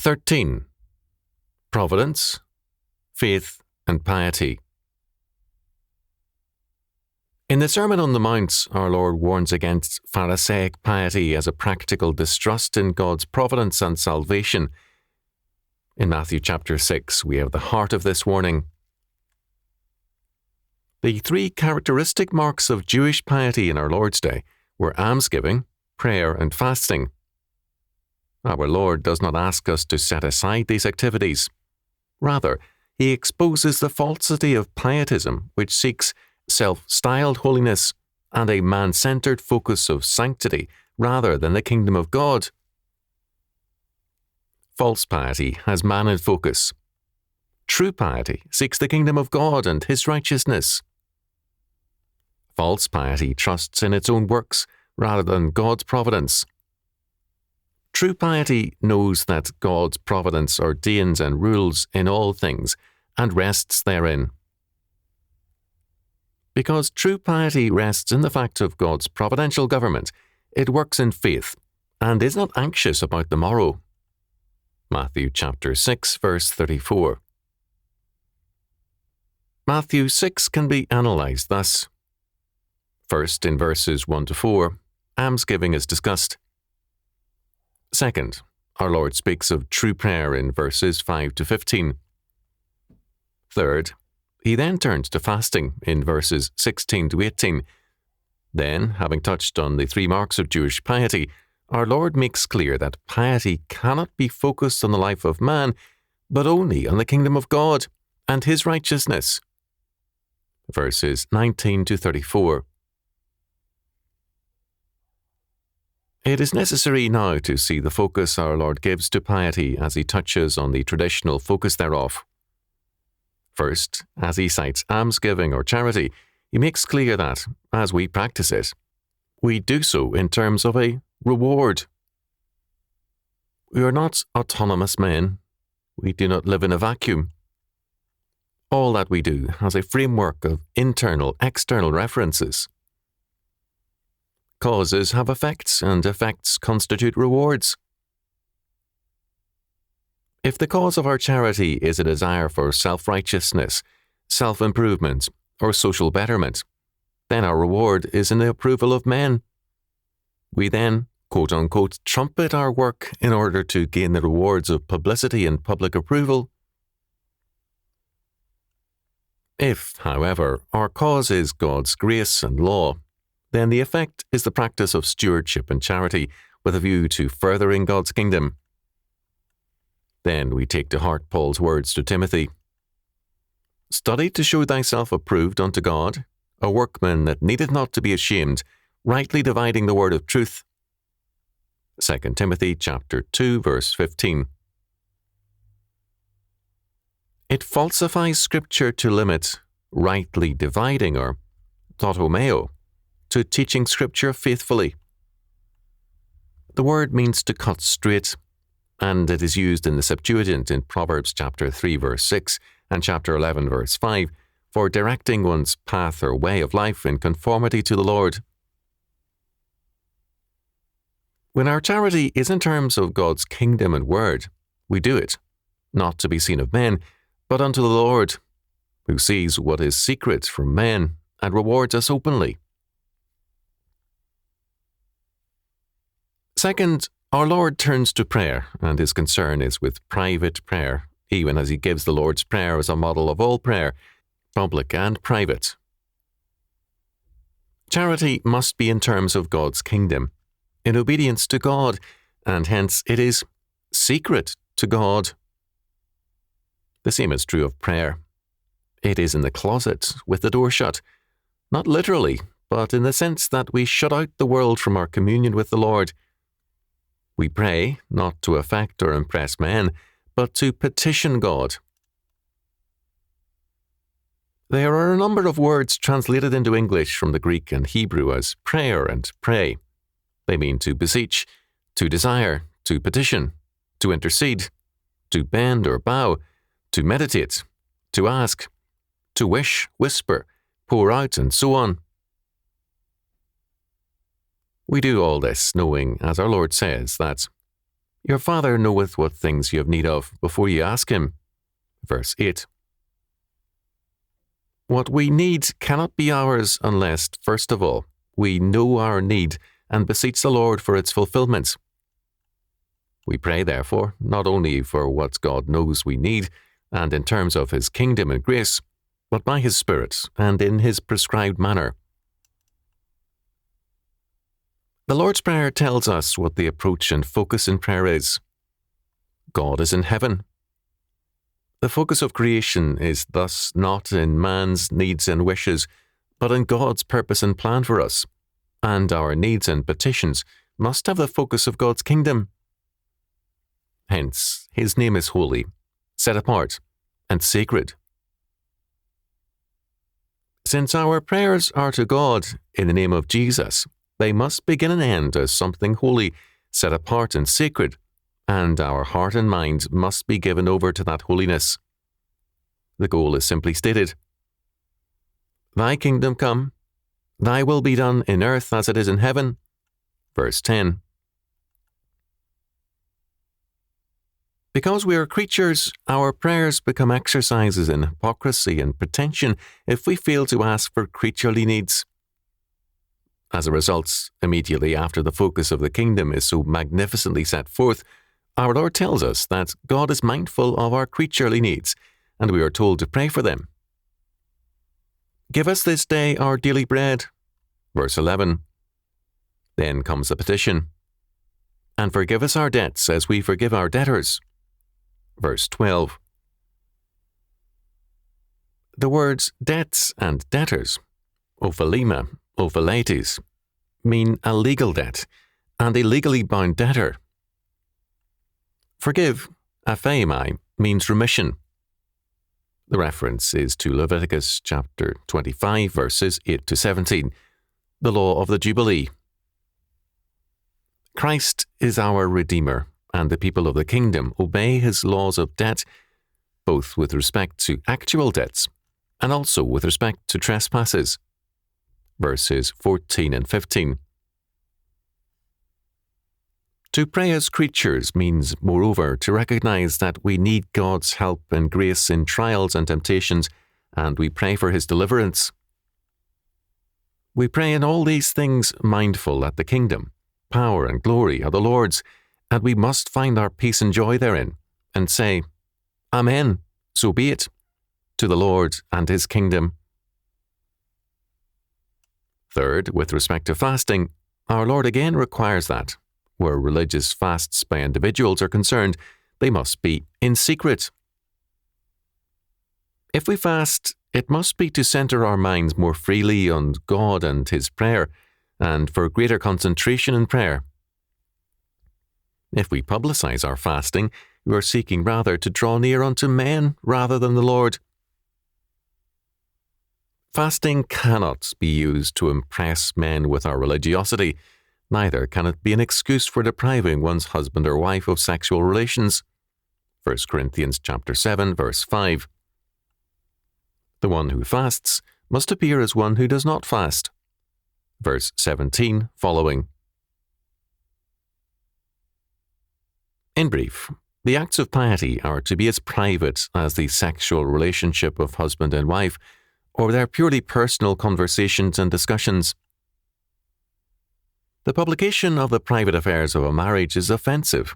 13. Providence, Faith and Piety. In the Sermon on the Mount, our Lord warns against Pharisaic piety as a practical distrust in God's providence and salvation. In Matthew chapter 6, we have the heart of this warning. The three characteristic marks of Jewish piety in our Lord's day were almsgiving, prayer, and fasting. Our Lord does not ask us to set aside these activities. Rather, he exposes the falsity of pietism, which seeks self-styled holiness and a man-centered focus of sanctity rather than the kingdom of God. False piety has man in focus. True piety seeks the kingdom of God and his righteousness. False piety trusts in its own works rather than God's providence. True piety knows that God's providence ordains and rules in all things and rests therein. Because true piety rests in the fact of God's providential government, it works in faith and is not anxious about the morrow. Matthew chapter 6, verse 34. Matthew 6 can be analysed thus. First, in verses 1 to 4, almsgiving is discussed. Second, our Lord speaks of true prayer in verses 5 to 15. Third, he then turns to fasting in verses 16 to 18. Then, having touched on the three marks of Jewish piety, our Lord makes clear that piety cannot be focused on the life of man, but only on the kingdom of God and his righteousness. Verses 19 to 34. It is necessary now to see the focus our Lord gives to piety as he touches on the traditional focus thereof. First, as he cites almsgiving or charity, he makes clear that, as we practice it, we do so in terms of a reward. We are not autonomous men. We do not live in a vacuum. All that we do has a framework of internal, external references. Causes have effects, and effects constitute rewards. If the cause of our charity is a desire for self-righteousness, self-improvement, or social betterment, then our reward is in the approval of men. We then, quote-unquote, trumpet our work in order to gain the rewards of publicity and public approval. If, however, our cause is God's grace and law, then the effect is the practice of stewardship and charity with a view to furthering God's kingdom. Then we take to heart Paul's words to Timothy. Study to show thyself approved unto God, a workman that needeth not to be ashamed, rightly dividing the word of truth. 2 Timothy chapter 2, verse 15. It falsifies Scripture to limit rightly dividing or tautomeo to teaching Scripture faithfully. The word means to cut straight, and it is used in the Septuagint in Proverbs chapter 3 verse 6 and chapter 11 verse 5 for directing one's path or way of life in conformity to the Lord. When our charity is in terms of God's kingdom and word, we do it, not to be seen of men, but unto the Lord, who sees what is secret from men and rewards us openly. Second, our Lord turns to prayer, and his concern is with private prayer, even as he gives the Lord's Prayer as a model of all prayer, public and private. Charity must be in terms of God's kingdom, in obedience to God, and hence it is secret to God. The same is true of prayer. It is in the closet, with the door shut, not literally, but in the sense that we shut out the world from our communion with the Lord. We pray, not to affect or impress men, but to petition God. There are a number of words translated into English from the Greek and Hebrew as prayer and pray. They mean to beseech, to desire, to petition, to intercede, to bend or bow, to meditate, to ask, to wish, whisper, pour out, and so on. We do all this knowing, as our Lord says, that Your Father knoweth what things you have need of before you ask him. Verse 8. What we need cannot be ours unless, first of all, we know our need and beseech the Lord for its fulfillment. We pray, therefore, not only for what God knows we need, and in terms of his kingdom and grace, but by his Spirit and in his prescribed manner. The Lord's Prayer tells us what the approach and focus in prayer is. God is in heaven. The focus of creation is thus not in man's needs and wishes, but in God's purpose and plan for us, and our needs and petitions must have the focus of God's kingdom. Hence, his name is holy, set apart, and sacred. Since our prayers are to God in the name of Jesus, they must begin and end as something holy, set apart and sacred, and our heart and mind must be given over to that holiness. The goal is simply stated. Thy kingdom come, thy will be done in earth as it is in heaven. Verse 10. Because we are creatures, our prayers become exercises in hypocrisy and pretension if we fail to ask for creaturely needs. As a result, immediately after the focus of the kingdom is so magnificently set forth, our Lord tells us that God is mindful of our creaturely needs, and we are told to pray for them. Give us this day our daily bread. Verse 11. Then comes the petition. And forgive us our debts as we forgive our debtors. Verse 12. The words debts and debtors, ophelema, opheletes, mean a legal debt and a legally bound debtor. Forgive, aphaimai, means remission. The reference is to Leviticus chapter 25, verses 8 to 17, the law of the Jubilee. Christ is our Redeemer, and the people of the kingdom obey his laws of debt, both with respect to actual debts and also with respect to trespasses. Verses 14 and 15. To pray as creatures means, moreover, to recognize that we need God's help and grace in trials and temptations, and we pray for his deliverance. We pray in all these things mindful that the kingdom, power and glory are the Lord's, and we must find our peace and joy therein, and say, Amen, so be it, to the Lord and his kingdom. Third, with respect to fasting, our Lord again requires that, where religious fasts by individuals are concerned, they must be in secret. If we fast, it must be to center our minds more freely on God and his prayer, and for greater concentration in prayer. If we publicize our fasting, we are seeking rather to draw near unto men rather than the Lord. Fasting cannot be used to impress men with our religiosity, neither can it be an excuse for depriving one's husband or wife of sexual relations. 1 Corinthians chapter 7, verse 5. The one who fasts must appear as one who does not fast. Verse 17 following. In brief, the acts of piety are to be as private as the sexual relationship of husband and wife, or their purely personal conversations and discussions. The publication of the private affairs of a marriage is offensive.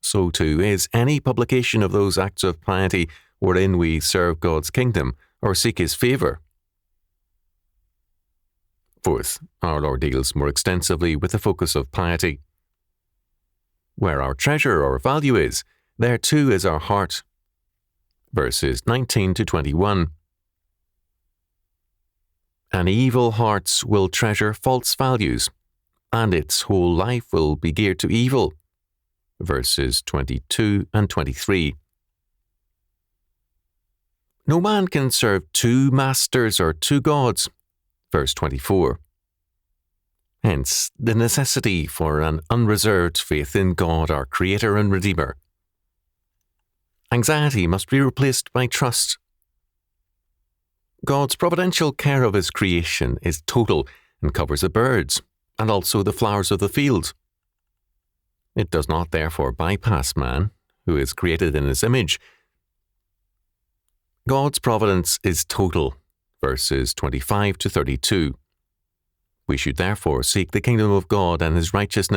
So too is any publication of those acts of piety wherein we serve God's kingdom or seek his favour. Fourth, our Lord deals more extensively with the focus of piety. Where our treasure or value is, there too is our heart. Verses 19 to 21. An evil heart will treasure false values, and its whole life will be geared to evil. Verses 22 and 23. No man can serve two masters or two gods. Verse 24. Hence, the necessity for an unreserved faith in God, our Creator and Redeemer. Anxiety must be replaced by trust. God's providential care of his creation is total and covers the birds and also the flowers of the field. It does not therefore bypass man, who is created in his image. God's providence is total, verses 25 to 32. We should therefore seek the kingdom of God and his righteousness,